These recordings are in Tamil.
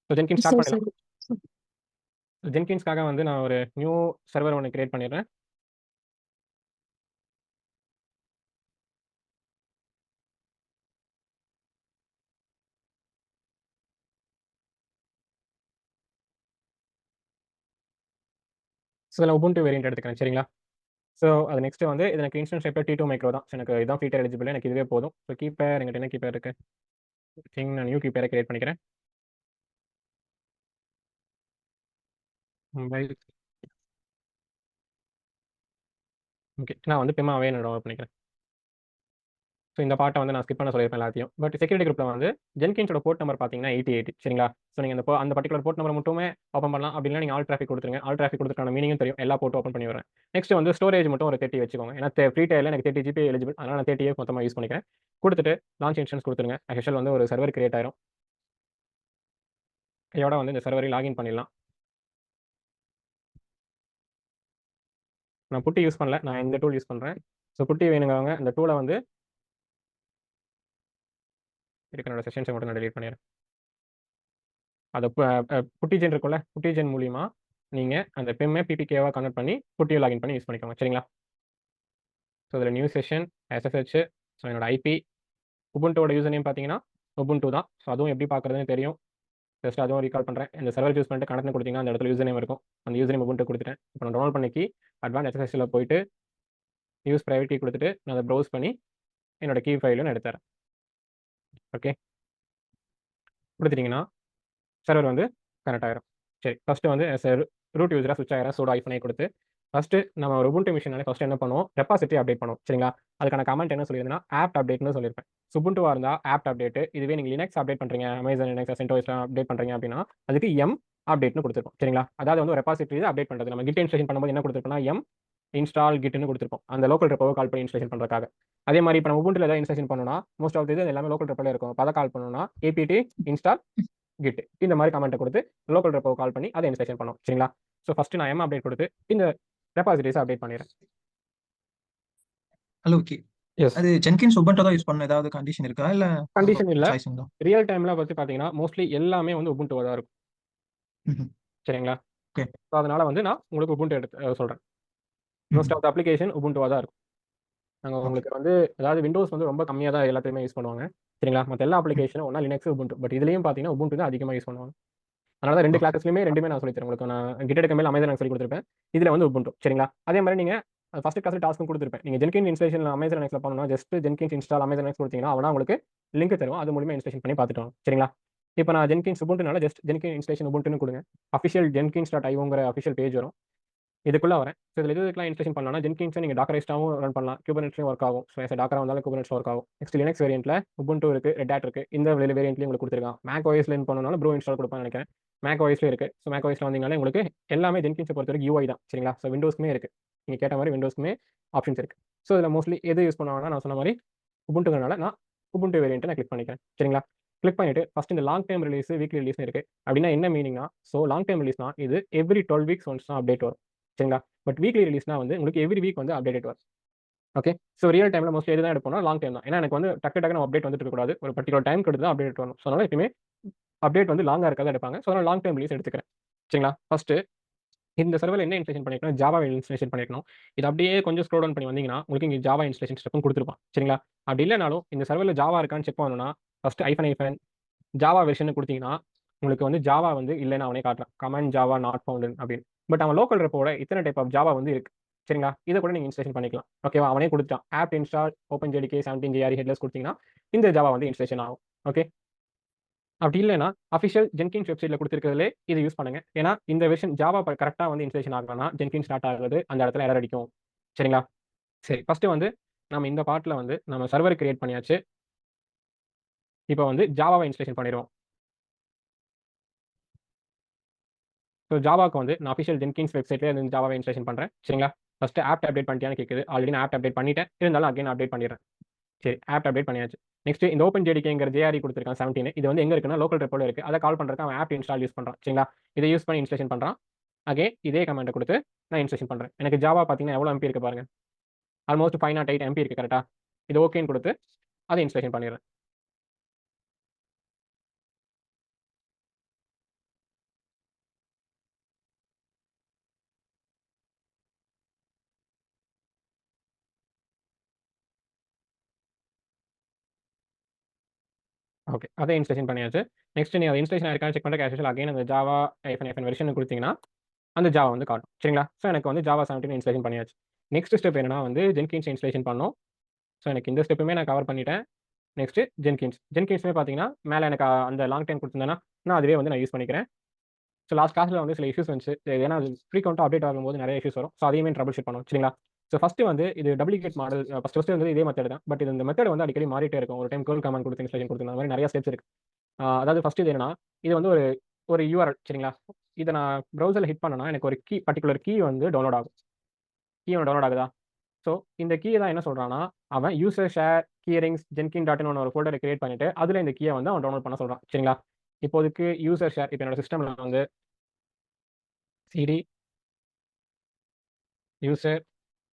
ஸோ ஜென்கின்ஸ் ஸோ ஸ்டார்ட் பண்ணிடலாம். சரி. ஜென்கின்ஸ்க்காக வந்து நான் ஒரு நியூ சர்வர் ஒன்று கிரியேட் பண்ணிடுறேன். ஸோ இதில் உபுண்டு வேரியன்ட் எடுத்துக்கிறேன். சரிங்களா? ஸோ அது நெக்ஸ்ட் வந்து இது எனக்கு இன்ஸ்டன்ஸ் டைப் T2 மைக்ரோ தான். ஸோ எனக்கு இதான் ஃபீச்சர் எலிஜிபிள், எனக்கு இதுவே போதும். ஸோ கீப்பேர் எங்கிட்ட என்ன கீப்பேர் இருக்கு, நான் நியூ கீப்பேரை கிரியேட் பண்ணிக்கிறேன். மொபைல் ஓகே, நான் வந்து பிம்மாவே நான் டவுன்லோட் பண்ணிக்கிறேன். ஸோ இந்த பாட்டை வந்து நான் ஸ்கிப் பண்ண சொல்லியிருப்பேன் எல்லாத்தையும். பட் செக்யூரிட்டி குரூப்பில் வந்து ஜென்கின்ஸோட போர்ட் நம்பர் பார்த்தீங்கன்னா 88. சரிங்களா? ஸோ நீங்கள் அந்த பர்டிகுலர் போர்ட் நம்பர் மட்டுமே ஓப்பன் பண்ணலாம். அப்படின்னா நீங்கள் ஆல் டிராஃபிக் கொடுத்துருங்க. ஆல் டிராஃபிக் கொடுத்துருக்கான மீனிங்கும் தெரியும். எல்லா போர்ட்டும் ஓப்பன் பண்ணி வரேன். நெக்ஸ்ட் வந்து ஸ்டோரேஜ் மட்டும் ஒரு 30 வச்சுக்கோங்க. ஏன்னா ஃப்ரீ டயரில் எனக்கு 30 GB எலிஜிபிள், அதனால் நான் 30 மொத்தமாக யூஸ் பண்ணிக்கிறேன். கொடுத்துட்டு லான்ச் இன்ஸ்டன்ஸ் கொடுத்துருங்க. ஆக்சுவல் வந்து ஒரு சர்வர் கிரியேட் ஆயிரும். இதோட வந்து இந்த சர்வரை லாகின் பண்ணிடலாம். நான் புட்டி யூஸ் பண்ணல, நான் இந்த டூல் யூஸ் பண்ணுறேன். ஸோ புட்டி வேணுங்கவங்க இந்த டூலை வந்து என்னோட செஷன்ஸை மட்டும் நான் டெலீட் பண்ணிடுறேன். அதை புட்டிஜென் இருக்குல்ல, புட்டிஜென் மூலியமா நீங்கள் அந்த பிம்மை பிபிகேவாக கன்வெர்ட் பண்ணி புட்டியை லாகின் பண்ணி யூஸ் பண்ணிக்கோங்க. சரிங்களா? ஸோ இதில் நியூ செஷன் எஸ்எஸ்ஹெச், ஸோ என்னோட ஐபி, உபுண்டோட யூசர் நேம் பார்த்தீங்கன்னா உபுண்டு தான். ஸோ அதுவும் எப்படி பார்க்குறதுன்னு தெரியும். ஜஸ்ட் அதுவும் ரீகால் பண்ணுறேன். இந்த சர்வர் யூஸ் பண்ணிட்டு கனெக்ட் கொடுத்தீங்கன்னா அந்த இடத்துல யூசர் நேம் இருக்கும். அந்த யூசர் நேம் உபுண்டு கொடுத்துட்டேன். இப்போ நான் டவுன்லோட் பண்ணிக்கி அட்வான்ஸ் எஸ்எஸ்ஹெச்சில் போயிட்டு யூஸ் ப்ரைவேட் கீ கொடுத்துட்டு நான் அதை ப்ரௌஸ் பண்ணி என்னோட கீ ஃபைலும் நான் எடுத்துறேன். ஓகே, கொடுத்துட்டிங்கன்னா சர்வர் வந்து கனெக்ட் ஆயிரும். சரி, ஃபஸ்ட்டு வந்து ரூட் யூஸராக ஸ்விட்ச் ஆகிற சூடோ ஐஃபனை கொடுத்து ஃபஸ்ட்டு நம்ம ஒரு உபுண்டு மிஷினாலே ஃபஸ்ட்டு என்ன பண்ணுவோம், ரெப்பாசிட்டி அப்டேட் பண்ணுவோம். சரிங்களா? அதுக்கான கமெண்ட் என்ன சொல்லியிருந்தேன்னா ஆப்ட் அப்டேட்னு சொல்லியிருப்பேன். சுபுண்டுவாக இருந்தால் ஆப்ட் அப்டேட், இதுவே நீங்கள் லினக்ஸ் அப்டேட் பண்ணுறீங்க, அமேசான் லினக்ஸ் சென்டோஸ்லாம் அப்டேட் பண்ணுறீங்க அப்படின்னா அதுக்கு எம் அப்டேட்னு கொடுத்துருப்போம். சரிங்களா? அதாவது வந்து ஒரு ரெப்பாசிட்டி அப்டேட் பண்ணுறது. நம்ம கிட் இன்ஸ்டேஷன் பண்ணும்போது என்ன கொடுத்துருப்போம்னா எம் இன்ஸ்டால் கிட்னு கொடுத்துருப்போம், அந்த லோக்கல் ரெப்போவை கால் பண்ணி இன்ஸ்டேஷன் பண்ணுறதுக்காக. அதே மாதிரி இப்போ நம்ம உபுண்டில் ஏதாவது இன்ஸ்டேஷன் பண்ணணும்னா மோஸ்ட் ஆஃப் இது எல்லாமே லோக்கல் ரெப்போல இருக்கும். அதை கால் பண்ணணும்னா ஏபிடி இன்ஸ்டால் கிட் இந்த மாதிரி கமெண்ட்டை கொடுத்து லோக்கல் ரெப்போ கால் பண்ணி அதை இன்ஸ்டேஷன் பண்ணோம். சரிங்களா? ஸோ ஃபர்ஸ்ட் நான் எம் அப்டேட் கொடுத்து இந்த ரெபாசிட்டரிஸ் அப்டேட் பண்ணிடுறேன். Hello, okay. எஸ், அது ஜென்கின்ஸ் உபுண்டு தான் யூஸ் பண்ண ஏதாவது கண்டிஷன் இருக்கா இல்ல கண்டிஷன் இல்லை. சாய்ஸிங் தான்? ரியல் டைம்ல பற்றி பார்த்தீங்கன்னா மோஸ்ட்லி எல்லாமே வந்து உபுண்டுவா தான் இருக்கும். சரிங்களா? ஓகே. ஸோ அதனால வந்து நான் உங்களுக்கு உபுண்டு எடுத்து சொல்கிறேன். மோஸ்ட் ஆஃப் த அப்ளிகேஷன் உபுண்டுவா தான் இருக்கும். நாங்கள் உங்களுக்கு வந்து அதாவது விண்டோஸ் வந்து ரொம்ப கம்மியாக தான் எல்லாத்தையுமே யூஸ் பண்ணுவாங்க. சரிங்களா? மற்ற எல்லா அப்ளிகேஷனும் ஒன்றா லினக்ஸ் உபுண்டு, பட் இதுலேயும் பார்த்தீங்கன்னா உபுண்டு தான் அதிகமாக யூஸ் பண்ணுவாங்க. அதனால தான் ரெண்டு கிளாஸஸ்லையுமே ரெண்டுமே நான் சொல்லித்தரேன் உங்களுக்கு. நான் கிட்டெடுக்க மேலே அமேசான் சொல்லி கொடுத்துருப்பேன், இதில் வந்து உபுண்டு. சரிங்களா? அதே மாதிரி நீங்கள் ஃபர்ஸ்ட் கிளாஸ் டாஸ்க்கும் கொடுத்துருப்பேன். நீங்கள் ஜென்கின்ஸ் இன்ஸ்டேஷன் அமேசான் எக்ஸில் பண்ணணும், just Jenkins install Amazon X கொடுத்தீங்கன்னா அவனா உங்களுக்கு லிங்க் தருவோம், அது மூலியமாக இன்ஸ்டேஷன் பண்ணி பார்த்துட்டோம். சரிங்களா? இப்போ நான் ஜென்கின்ஸ் உபுண்டுனால ஜஸ்ட் ஜென்கின்ஸ் இன்ஸ்டேஷன் உபுண்டுன்னு கொடுங்க. அஃபிஷியல் jenkins.ioங்கிற அஃபிஷியல் பேஜ் வரும். இதுக்குள்ள வரேன். ஸோ இதில் இதுக்கெல்லாம் இன்ஸ்டேஷன் பண்ணலாம்னா ஜென்கின்ஸை நீங்கள் டாக்கரைஸ்டாகவும் ரன் பண்ணலாம், குபர்நெட்ஸ்லையும் ஒர்க் ஆகும். ஸோ டாக்கராக வந்தாலும் குபர்நெட்ஸ் ஒர்க் ஆகும். நெக்ஸ்ட் லினக்ஸ் வேரியன்ட்ல உபுண்டு இருக்கு, ரெட் ஹேட் இருக்கு. இந்த வேரியன்ட்லையும் உங்களுக்கு கொடுத்துருக்கான். மேக் ஓஎஸ்ல பண்ணனால ப்ரோ இன்ஸ்டால் கொடுப்பான்னு நினைக்கிறேன். மேக் ஓஎஸ்ல இருக்கு. ஸோ மேக் ஓஎஸ்ல வந்தீங்கனாலே உங்களுக்கு எல்லாமே ஜென்கின்ஸை பொறுத்த வரைக்கும் யூஐ தான். சரிங்களா? ஸோ விண்டோஸ்க்குமே இருக்கு, நீங்கள் கேட்ட மாதிரி விண்டோஸ்க்குமே ஆப்ஷன்ஸ் இருக்கு. ஸோ இதில் மோஸ்ட்லி எது யூஸ் பண்ணுவாங்கன்னா நான் சொன்ன மாதிரி உபுண்டுனால நான் உபுண்டு வேரியன்ட்டை நான் கிளிக் பண்ணிக்கிறேன். சரிங்களா? கிளிக் பண்ணிட்டு ஃபர்ஸ்ட் இந்த long time release weekly release இருக்கு. அப்படின்னா என்ன மீனிங்னா, ஸோ லாங் டைம் ரிலீஸ்னா இது எவ்ரி 12 வீக்ஸ் ஒன்ஸ் தான் அப்டேட் வரும். சரிங்களா? பட் வீக்லி ரிலீஸ்னா வந்து உங்களுக்கு எவ்ரி வீக் வந்து அப்டேட் வரும். ஓகே, ஸோ ரியல் டைமில் மோஸ்ட்லி எது தான் எடுப்போம்னா லாங் டைம் தான். ஏன்னா எனக்கு வந்து டக்கு அப்டேட் வந்துட்டு இருக்கக்கூடாது, ஒரு பர்டிகுலர் டைம் எடுத்து தான் அப்டேட் வரணும். ஸோ அதனால எப்பவுமே அப்டேட் வந்து லாங்காக இருக்காது எடுப்பாங்க. ஸோ அதனால் லாங் டைம் ரிலீஸ் எடுத்துக்கிறேன். சரிங்களா? ஃபர்ஸ்ட் இந்த சர்வரில் என்ன இன்ஸ்டேஷன் பண்ணிக்கணும், ஜாவா இன்ஸ்டேஷன் பண்ணிக்கணும். இது அப்படியே கொஞ்சம் ஸ்க்ரோல் டவுன் பண்ணி வந்தீங்கன்னா உங்களுக்கு இங்கே ஜாவா இன்ஸ்டேஷன் ஸ்டெப்பும் கொடுத்துருப்பான். சரிங்களா? அப்படி இல்லைனாலும் இந்த சர்வரில் ஜாவா இருக்கான்னு செக் பண்ணணும்னா ஃபர்ஸ்ட் ஐஃபன் ஜாவா வெர்ஷன் கொடுத்தீங்கன்னா உங்களுக்கு வந்து ஜாவா வந்து இல்லைன்னு அவனே காட்டுறான், கமெண்ட் ஜாவா நாட் ஃபவுண்ட் அப்படின்னு. பட் அவன் லோக்கல் ரெப்போட இத்தனை டைப் ஆஃப் ஜாவா வந்து இருக்கு. சரிங்களா? இதை கூட நீங்கள் இன்ஸ்டேஷன் பண்ணிக்கலாம். ஓகேவா? அவனே கொடுத்தான் app install open JDK 17 headless கொடுத்தீங்கன்னா இந்த ஜாவா வந்து இன்ஸ்டேஷன் ஆகும். ஓகே, அப்படி இல்லைன்னா அஃபிஷியல் ஜென்கின்ஸ் வெப்சைட்ல கொடுத்துருக்கிறதுலே இதை யூஸ் பண்ணுங்க. ஏன்னா இந்த வெர்ஷன் ஜாவா கரெக்டாக வந்து இன்ஸ்டேஷன் ஆகலன்னா ஜென்கின்ஸ் ஸ்டார்ட் ஆகுது, அந்த இடத்துல எரர் அடிக்கும். சரிங்களா? சரி, ஃபர்ஸ்ட் வந்து நம்ம இந்த பார்ட்டில் வந்து நம்ம சர்வர் கிரியேட் பண்ணியாச்சு. இப்போ வந்து ஜாவாவை இன்ஸ்டேஷன் பண்ணிடுவோம். ஸோ ஜாவாக்கு வந்து நான் அஃபிஷியல் ஜென்கின்ஸ் வெப்சைட்லேயே வந்து ஜாவாவை இன்ஸ்டேஷன் பண்ணுறேன். சரிங்களா? ஃபஸ்ட்டு ஆப் அப்டேட் பண்ணிட்டியான்னு கேட்குது. ஆல்ரெடி நான் ஆப் அப்டேட் பண்ணிட்டேன், இருந்தாலும் அகைன் அப்டேட் பண்ணிடுறேன். சரி, ஆப் அப்டேட் பண்ணியாச்சு. நெக்ஸ்ட் இந்த ஓப்பன் ஜேடிகேங்கிற ஜேஆர்இ கொடுத்துருக்கான் 17. இது வந்து எங்கே இருக்குன்னா லோக்கல் ரெப்போல இருக்குது. அதை கால் பண்ணுறதுக்கு அவன் ஆப் இன்ஸ்டால் யூஸ் பண்ணுறான். சரிங்களா? இதை யூஸ் பண்ணி இன்ஸ்டேஷன் பண்ணுறான். அகைன் இதே கமெண்ட்டை கொடுத்து நான் இன்ஸ்டேஷன் பண்ணுறேன். எனக்கு ஜாவா பார்த்தீங்கன்னா எவ்வளோ எம்பி இருக்கு பாருங்க, ஆல்மோஸ்ட் 508 எம்பி இருக்குது. கரெக்டாக இது ஓகேன்னு கொடுத்து அதை இன்ஸ்டேஷன் பண்ணிடுறேன். ஓகே, அதை இன்ஸ்டலேஷன் பண்ணியாச்சு. நெக்ஸ்ட் நீ அதை இன்ஸ்டலேஷன் ஆயிருக்கான்னு செக் பண்ணுற கேஷுவல் அகைன் அந்த ஜாவா எஃப்என் வெர்ஷன் கொடுத்தீங்கன்னா அந்த ஜாவா வந்து காட்டும். சரிங்களா? ஸோ எனக்கு வந்து ஜாவா 17 இன்ஸ்டலேஷன் பண்ணியாச்சு. நெக்ஸ்ட் ஸ்டெப் என்னன்னா வந்து ஜென்கின்ஸ் இன்ஸ்டலேஷன் பண்ணணும். ஸோ எனக்கு இந்த ஸ்டெப்புமே நான் கவர் பண்ணிட்டேன். நெக்ஸ்ட் ஜென்கின்ஸ்மே பார்த்தீங்கன்னா மேலே எனக்கு அந்த லாங் டைம் கொடுத்துருந்தேன்னா நான் அதுவே வந்து நான் யூஸ் பண்ணிக்கிறேன். ஸோ லாஸ்ட் கிளாஸில் வந்து சில இஷ்யூஸ் வந்துச்சு. ஏன்னா அது ஃப்ரீக்வெண்ட்டாக அப்டேட் ஆகும்போது நிறைய இஷ்யூஸ் வரும். ஸோ அதையுமே ட்ரபிள் ஷூட் பண்ணணும். சரிங்களா? ஸோ ஃபஸ்ட்டு வந்து இது டூப்ளிகேட் மாடல் ஃபஸ்ட்டு வந்து இதே மெத்தட் தான். பட் இந்த மெத்தட் வந்து அடிக்கடி மாறிட்டே இருக்கும். ஒரு டைம் கேர்ள் கமாண்ட் கொடுத்து இன்ஸ்டலேஷன் கொடுத்து அந்த மாதிரி நிறைய ஸ்டெப்ஸ் இருக்கு. அதாவது ஃபஸ்ட்டு இது என்னன்னா இது வந்து ஒரு யூஆர்எல். சரிங்களா? இதை நான் ப்ரௌசரில் ஹிட் பண்ணனா எனக்கு ஒரு பர்டிகுலர் கீ வந்து டவுன்லோட் ஆகும். கீ ஒன்று டவுன்லோட் ஆகுதா? ஸோ இந்த கீ தான் என்ன சொல்றான்னா அவன் யூசர் ஷேர் கீரிங்ஸ் ஜென்கின் டாட் ஒரு ஃபோல்டரை கிரியேட் பண்ணிட்டு அதில் இந்த கீயை வந்து அவன் டவுன்லோட் பண்ண சொல்றான். சரிங்களா? இப்போதைக்கு யூசர் ஷேர் இப்போ என்னோட சிஸ்டம்ல வந்து சிடி யூசர்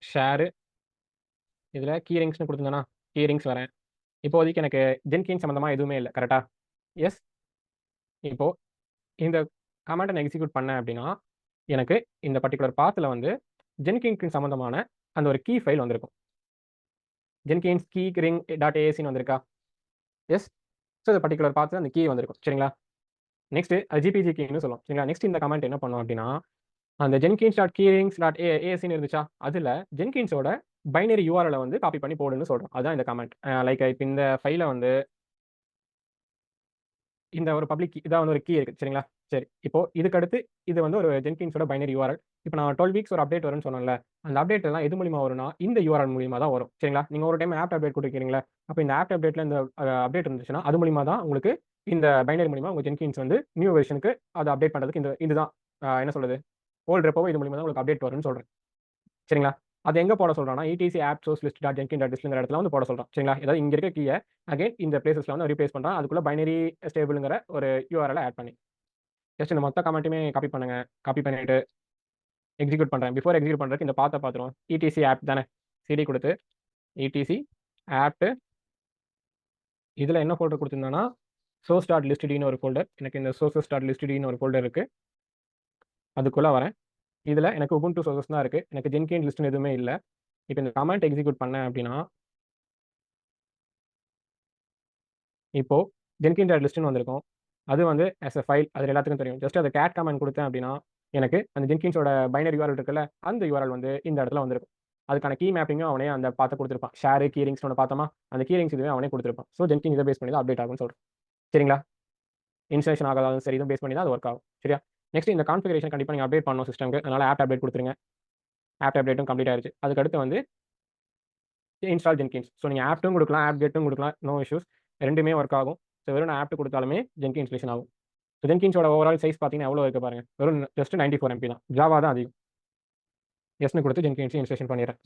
ஷேரு இதில் கீரிங்ஸ்னு கொடுத்துருந்தேன்னா கீரிங்ஸ் வரேன். இப்போதைக்கு எனக்கு ஜென்கின் சம்மந்தமாக எதுவுமே இல்லை. கரெக்டா? எஸ். இப்போ இந்த கமாண்டை நான் எக்ஸிக்யூட் பண்ணேன் அப்படின்னா எனக்கு இந்த பர்டிகுலர் பாத்தில் வந்து ஜென்கின்க்கு சம்மந்தமான அந்த ஒரு கீ ஃபைல் வந்திருக்கும். ஜென்கின்ஸ் கீ ரிங் டாட் ஏசின்னு வந்திருக்கா? எஸ். ஸோ இந்த பர்டிகுலர் பாத்தில் அந்த கீ வந்திருக்கும். சரிங்களா? நெக்ஸ்ட் அது ஜிபிஜி கீன்னு சொல்லும். சரிங்களா? நெக்ஸ்ட் இந்த கமெண்ட் என்ன பண்ணும் அப்படின்னா அந்த ஜென்கின்ஸ் டாட் கீரிங்ஸ் டாட் ஏஎஸ்ன்னு இருந்துச்சா அதில் ஜென்கின்ஸோட பைனரி யூஆர்எல் வந்து காப்பி பண்ணி போடுன்னு சொல்கிறோம். அதுதான் இந்த கமெண்ட். லைக் இப்போ இந்த ஃபைலை வந்து இந்த ஒரு பப்ளிக் இதாக வந்து ஒரு கீ இருக்குது. சரிங்களா? சரி, இப்போ இதுக்கு அடுத்து இது வந்து ஒரு ஜென்கின்ஸோட பைனரி யூஆர்எல். இப்போ நான் 12 வீக்ஸ் ஒரு அப்டேட் வரும்னு சொன்னேன்ல, அந்த அப்டேட் எல்லாம் எது மூலியமா வரும்னா இந்த யூஆர்எல் மூலியமா தான் வரும். சரிங்களா? நீங்கள் ஒரு டைம் ஆப் அப்டேட் கொடுக்குறீங்களா, அப்போ இந்த ஆப் அப்டேட்டில் இந்த அப்டேட் இருந்துச்சுன்னா அது மூலியமா தான் உங்களுக்கு இந்த பைனரி மூலியமா உங்கள் ஜென்கின்ஸ் வந்து நியூ வெர்ஷனுக்கு அதை அப்டேட் பண்ணுறதுக்கு இதுதான் என்ன சொல்றது ஓல்டு ரெப்போவோ இது மூலியமா தான் உங்களுக்கு அப்டேட் வரும்னு சொல்கிறேன். சரிங்களா? அது எங்கே போட சொல்கிறான்னா etc apt source list dot Jenkins dot லிஸ்ட்ங்கிற இடத்துல வந்து போட சொல்கிறான். சரிங்களா? ஏதாவது இங்கே இருக்க கீயை அகைன் இந்த பிளேசஸ்ல வந்து ரீப்ளேஸ் பண்ணுறான். அதுக்குள்ள பைனரி ஸ்டேபிள்ங்கிற ஒரு யூஆர்எல் ஆட் பண்ணி ஜஸ்ட் இந்த மொத்த கமெண்ட்டுமே காப்பி பண்ணுங்க. காப்பி பண்ணிட்டு எக்ஸிக்யூட் பண்ணுறேன். பிஃபோர் எக்ஸிக்யூட் பண்ணுறதுக்கு இந்த பார்த்துரும். இடிசி ஆப் தானே சிடி கொடுத்து இடிசி ஆப்ட்டு இதில் என்ன ஃபோல்டர் கொடுத்துருந்தேன்னா சோர்ஸ் டாட் லிஸ்டின்னு ஒரு ஃபோல்டர். எனக்கு இந்த சோர்சஸ் டாட் லிஸ்டின்னு ஒரு ஃபோல்டர் இருக்குது. அதுக்குள்ளே வரேன். இதில் எனக்கு உபுண்டு சோர்சஸ் தான் இருக்குது. எனக்கு ஜென்கின் லிஸ்ட்னு எதுவுமே இல்லை. இப்போ இந்த கமெண்ட் எக்ஸிக்யூட் பண்ணேன் அப்படின்னா இப்போ ஜென்கின் டாட் லிஸ்ட்னு வந்திருக்கும். அது வந்து as a ஃபைல் அது எல்லாத்துக்கும் தெரியும். ஜஸ்ட் அதை கேட் கமெண்ட் கொடுத்தேன் அப்படின்னா எனக்கு அந்த ஜென்கின்ஸோட பைனரி யூஆர்எல் இருக்குல்ல அந்த யூஆர்எல் வந்து இந்த இடத்துல வந்திருக்கும். அதுக்கான கீ மேப்பிங்கும் அவனே அந்த பார்த்து கொடுத்துருப்பான். ஷேர் கீரிங்ஸ் ஒன்று பார்த்தோமா அந்த கீரிங்ஸ் இதுவே அவனே கொடுத்துருப்பான். ஸோ ஜென்கின் இதை பேஸ் பண்ணி தான் அப்டேட் ஆகும்னு சொல்கிறேன். சரிங்களா? இன்ஸ்டலேஷன் ஆகாதாலும் சரி இதுவும் பேஸ் பண்ணி தான் அது ஒர்க் ஆகும். சரியா? நெக்ஸ்ட் இந்த கான்ஃபிகரேஷன் கண்டிப்பாக நீங்கள் அப்டேட் பண்ணணும் சிஸ்டம்க்கு. அதனால் ஆப் அப்டேட் கொடுத்துருங்க. ஆப் அப்டேட்டும் கம்ப்ளீட் ஆயிருச்சு. அதுக்கடுத்து வந்து இன்ஸ்டால் ஜென்கின்ஸ். ஸோ நீங்கள் ஆப்ட்டும் கொடுக்கலாம் ஆப் கெட்டும் கொடுக்கலாம். No issues. ரெண்டுமே ஒர்க் ஆகும். ஸோ வெறும் நான் ஆப்ட் கொடுத்தாலுமே ஜென்கின் இன்ஸ்டலேஷன் ஆகும். ஸோ ஜென்கின்ஸோட ஓவரால் சைஸ் பார்த்தீங்கன்னா எவ்வளோ இருக்குது பாருங்க. வெறும் ஜஸ்ட் 94 MB தான். ஜாவா தான் அதிகம். எஸ்னு கொடுத்து ஜென்கின்ஸ் இன்ஸ்டலேஷன் பண்ணிடுறேன்.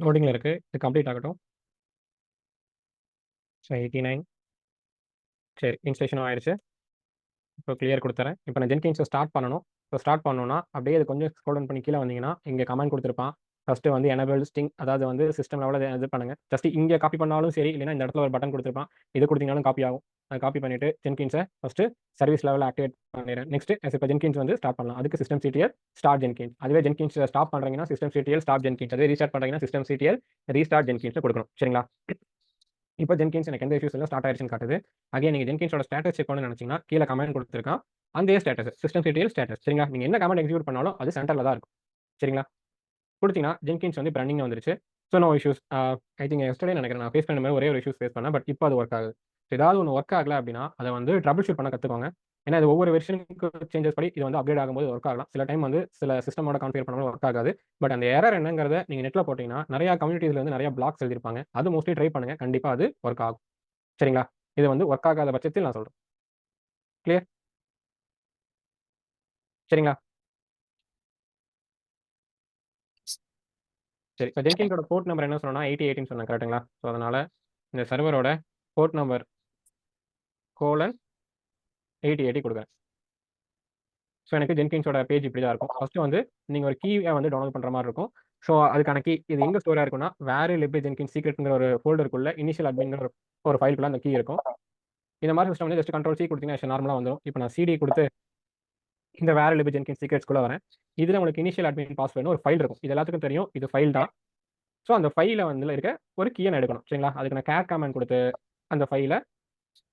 லோடிங்கில் இருக்குது. இது கம்ப்ளீட் ஆகட்டும். ஸோ 89 சரி இன்ஸ்டலேஷனும் ஆயிடுச்சு. இப்போ கிளியர் கொடுத்துறேன். இப்போ நான் ஜென்கின்ஸை ஸ்டார்ட் பண்ணணும். இப்போ ஸ்டார்ட் பண்ணணும்னா அப்படியே அது கொஞ்சம் ஸ்க்ரோல் டவுன் பண்ணி கீழே வந்தீங்கன்னா இங்கே கமெண்ட் கொடுத்துருப்பான். ஃபஸ்ட்டு வந்து எனேபிள் ஸ்டிங் அதாவது வந்து சிஸ்டம் லெவலில் இது பண்ணுங்க. ஜஸ்ட் இங்கே காப்பி பண்ணாலும் சரி இல்லைன்னா இந்த இடத்துல ஒரு பட்டன் கொடுத்துருப்பான். இது கொடுத்தீங்கனாலும் காப்பி ஆகும். அதை காப்பி பண்ணிட்டு ஜென்கின்ஸை ஃபஸ்ட்டு சர்வீஸ் லெவலில் ஆக்டிவேட் பண்ணிடுறேன். நெக்ஸ்ட் இப்போ ஜென்கின்ஸ் வந்து ஸ்டார்ட் பண்ணலாம். அதுக்கு சிஸ்டம் சிடிஎல் ஸ்டார்ட் ஜென்கின்ஸ். அதுவே ஜென்கின்ஸ் ஸ்டாப் பண்ணுறீங்கன்னா சிஸ்டம் சிடிஎல் ஸ்டாப் ஜென்கின்ஸ். அதுவே ரீஸ்டார்ட் பண்ணுறீங்கன்னா சிஸ்டம் சிடிஎல் ரீஸ்டார்ட் ஜென்கின்ஸ் கொடுக்கணும். சரிங்களா? இப்போ ஜென்கின்ஸ் எனக்கு எந்த இஷ்யூஸ் இல்லை ஸ்டார்ட் ஆயிடுச்சுன்னு காட்டுது. அகைன் நீங்கள் ஜென்கின்ஸோட ஸ்டேட்டஸ் செக் பண்ணணும்னு நினச்சிங்கன்னா கீழே கமெண்ட் கொடுத்துருக்கான். அந்த ஸ்டேட்டஸ் சிஸ்டம் சிடிஎல் ஸ்டேட்டஸ். சரிங்களா? நீங்கள் என்ன கமெண்ட் எக்ஸிக்யூட் பண்ணாலும் அது சென்டரில் தான் இருக்கும். சரிங்களா? கொடுத்தீங்கன்னா ஜென்கின்ஸ் வந்து ரன்னிங் வந்துருச்சு. So no issues. I think yesterday நினைக்கிறேன் நான் ஃபேஸ் பண்ண மாதிரி ஒரே ஒரு இஷ்யூஸ் ஃபேஸ் பண்ணேன். பட் இப்போ அது ஒர்க் ஆகுது. ஏதாவது ஒன்று ஒர்க் ஆகல அப்படின்னா அதை வந்து ட்ரபிள் ஷூட் பண்ண கற்றுக்கோங்க. ஏன்னா இது ஒவ்வொரு வெர்ஷனுக்கு சேஞ்சஸ் படி இது வந்து அப்டேட் ஆகும்போது ஒர்க் ஆகலாம். சில டைம் வந்து சில சிஸ்டமோட கான்ஃபிகர் பண்ணும்போது ஒர்க் ஆகாது. பட் அந்த எரர் என்னங்கிறத நீங்கள் நெட்டில் போட்டிங்கன்னா நிறையா கம்யூனிட்டிஸில் வந்து நிறைய பிளாக்ஸ் எழுதிருப்பாங்க. அது மோஸ்ட்லி ட்ரை பண்ணுங்கள். கண்டிப்பாக அது ஒர்க் ஆகும். சரிங்களா? இது வந்து ஒர்க் ஆகாத பட்சத்தில் நான் சொல்கிறேன். கிளியர்? சரிங்களா? சரி இப்போ ஜென்கின்ஸோட போர்ட் நம்பர் என்ன சொன்னா 8080 சொன்னேன். கரெக்டுங்களா? ஸோ அதனால் இந்த சர்வரோட போர்ட் நம்பர் :8080 கொடுக்குறேன். ஸோ எனக்கு ஜென்கின்ஸோட பேஜ் இப்படி தான் இருக்கும். ஃபர்ஸ்ட் வந்து நீங்கள் ஒரு கீயை வந்து டவுன்லோட் பண்ணுற மாதிரி இருக்கும். ஸோ அதுக்கான கீ இது எங்கே ஸ்டோராக இருக்குன்னா வேறு லிப் ஜென்கின்ஸ் சீக்ரெட்ங்கிற ஒரு ஃபோல்டருக்குள்ள இனிஷியல் அட்மின்ங்கிற ஒரு ஃபைலுக்குள்ள அந்த கீ இருக்கும். இந்த மாதிரி சிஸ்டம் வந்து ஜஸ்ட் கண்ட்ரோல் சி கொடுத்தீங்கன்னா நார்மலாக வந்துடும். இப்போ நான் சிடி கொடுத்து இந்த வேறு லிப் ஜென்கின்ஸ் சீக்ரெட்ஸ்குள்ளே வரேன். இதில் உங்களுக்கு இனிஷியல் அட்மின் பாஸ்வேர்டுன்னு ஒரு ஃபைல் இருக்கும். இது எல்லாத்துக்கும் தெரியும், இது ஃபைல் தான். ஸோ அந்த ஃபைலில் வந்து இருக்க ஒரு கீயை நான் எடுக்கணும். சரிங்களா? அதுக்கு நான் கேட் கமாண்ட் கொடுத்து அந்த ஃபைலை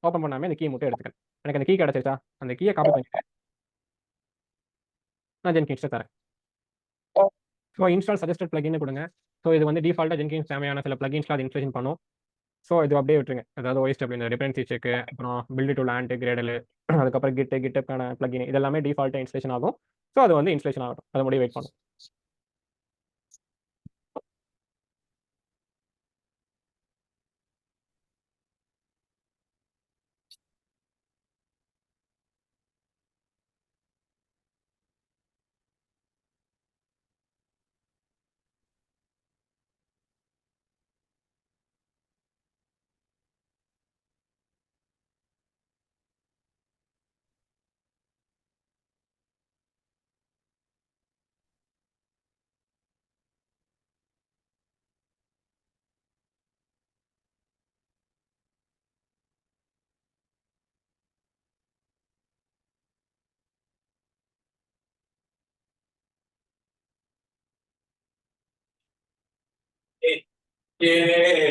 ஓப்பன் பண்ணாமல் இந்த கீ மட்டும் எடுத்துக்கிறேன். எனக்கு அந்த கீ கிடச்சிருச்சா, அந்த கீயை காப்பி பண்ணிட்டு நான் ஜென்கின்ஸை தரேன். ஸோ இன்ஸ்டால் சஜஸ்டட் பிளகின்னு கொடுங்க. ஸோ இது வந்து டிஃபால்ட்டாக ஜென்கின்ஸ் தேவையான சில பிளகின்ஸ்லாம் அது இன்ஸ்டாலேஷன் பண்ணும். ஸோ இது அப்படியே விட்டுருங்க. அதாவது OSW இந்த டிபெண்டன்சி செக்கு, அப்புறம் பில்டு டு லேண்ட், கிரேடல், அதுக்கப்புறம் கிட்டப்கான பிளகின் இதெல்லாமே டிஃபால்ட்டாக இன்ஸ்டலேஷன் ஆகும். ஸோ அது வந்து இன்ஸ்டலேஷன் ஆகட்டும், அது முடிய வெயிட் பண்ணும்.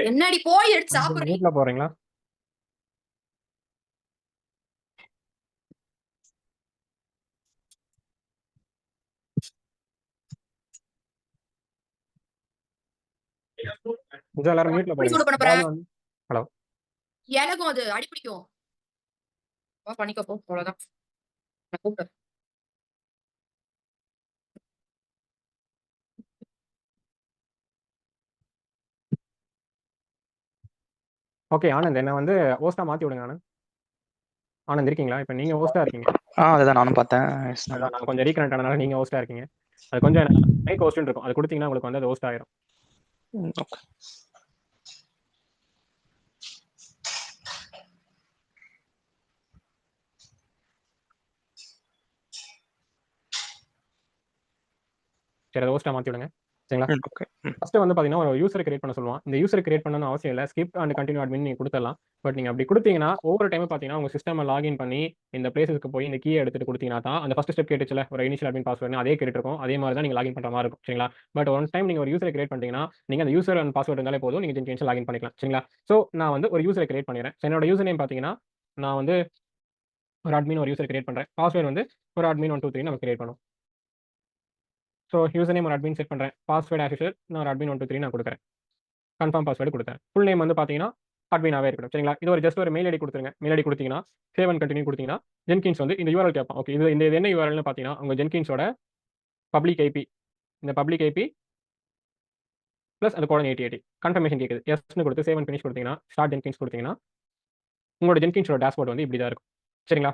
என்னடி போய் எடுத்து சாப்பிடுறீங்க? வீட்டில் போகிறீங்களா? கொஞ்சம் எல்லாரும் மியூட்ல எப்படி சூடு பண்ண போறீங்க. போற? ஹலோ, எனக்கும் அது அடி பிடிக்கும். வா பண்ணிக்கோ போ, அவ்வளவுதான். நான் கூப்பிடுறேன். ஓகே ஆனந்த், என்ன வந்து ஹோஸ்டா மாற்றி விடுங்க. ஆனந்த் இருக்கீங்களா? இப்போ நீங்கள் ஹோஸ்டா இருக்கீங்க. அதுதான் நானும் பார்த்தேன். அதான் நான் கொஞ்சம் ரீகனெக்ட் ஆனதுனால நீங்கள் ஹோஸ்டா இருக்கீங்க. அது கொஞ்சம் மைக் ஹோஸ்ட்னு இருக்கும், அது கொடுத்தீங்கன்னா உங்களுக்கு வந்து அது ஹோஸ்ட் ஆயிரும். ஓகே. சரி, அதை ஹோஸ்டா மாற்றி விடுங்க. சரிங்களா? ஓகே. ஃபர்ஸ்ட் வந்து பார்த்தீங்கன்னா ஒரு யூசர் கிரியேட் பண்ண சொல்லுவான். இந்த யூசர் கிரியேட் பண்ணணும்னு அவசியம் இல்லை, ஸ்கிப் அண்ட் கண்டினியூ அட்மின் நீங்கள் கொடுத்துடலாம். பட் நீங்கள் அப்படி கொடுத்தீங்கன்னா ஒவ்வொரு டைம் பார்த்தீங்கன்னா உங்கள் சிஸ்டம் லாகின் பண்ணி இந்த பிளேஸஸ்க்கு போய் இந்த கீயை எடுத்துட்டு கொடுத்தீங்கன்னா தான் அந்த ஃபர்ஸ்ட் ஸ்டெப் கேட்டுச்சுல ஒரு இனிஷியல் அட்மின் பாஸ்வேர்டு அதே கேட்டுருக்கும். அதே மாதிரி தான் நீங்கள் லாகின் பண்ணுற மாதிரி இருக்கும். சரிங்களா? பட் ஒன் டைம் நீங்கள் ஒரு யூசரை கிரியேட் பண்ணிட்டீங்கன்னா நீங்கள் அந்த யூசர் அண்ட் பாஸ்வேர்டு இருந்தாலே போதும், நீங்கள் ஜென்கின்ஸ் லாகின் பண்ணிக்கலாம். சரிங்களா? ஸோ நான் வந்து ஒரு யூசரை கிரியேட் பண்ணிடுறேன். என்னோட யூசர் நேம் பார்த்தீங்கன்னா நான் வந்து ஒரு அட்மின் ஒரு யூசர் கிரியேட் பண்ணுறேன். பாஸ்வேர்டு வந்து ஒரு அட்மின் 1 2 3 நம்ம கிரியேட் பண்ணுவோம். ஸோ யூசர் நேம் ஒரு அட்மின் செட் பண்ணுறேன். பாஸ்வேர்டு ஆஸ் யூசுவல் நான் ஒரு அட்மின் 1 2 3 நான் கொடுக்குறேன். கன்ஃபார்ம் பாஸ்வேர்டு கொடுத்தேன். ஃபுல் நேம் வந்து பார்த்தீங்கன்னா அட்மினாவே இருக்கணும். சரிங்களா? இது ஒரு ஜஸ்ட் ஒரு மெயில் ஐடி கொடுத்துருங்க. மெயில் ஐடி கொடுத்தீங்கன்னா சேவ் அண்ட் கண்டினியூ கொடுத்தீங்கன்னா ஜென்கின்ஸ் வந்து இந்த URL கேட்பான். ஓகே, இது இந்த என்ன URLனு பார்த்தீங்கன்னா உங்கள் ஜென்கின்ஸோட பப்ளிக் ஐபி, இந்த பப்ளிக் ஐபி ப்ளஸ் அந்த கோடன் 8080 கன்ஃபர்மேஷன் கேட்குது. எஸ்னு கொடுத்து சேவ் அண்ட் ஃபினிஷ் கொடுத்தீங்கன்னா ஸ்டார்ட் ஜென்கின்ஸ் கொடுத்தீங்கன்னா உங்களோட ஜென்கின்ஸோட டேஷ்போர்ட் வந்து இப்படி தான் இருக்கும். சரிங்களா?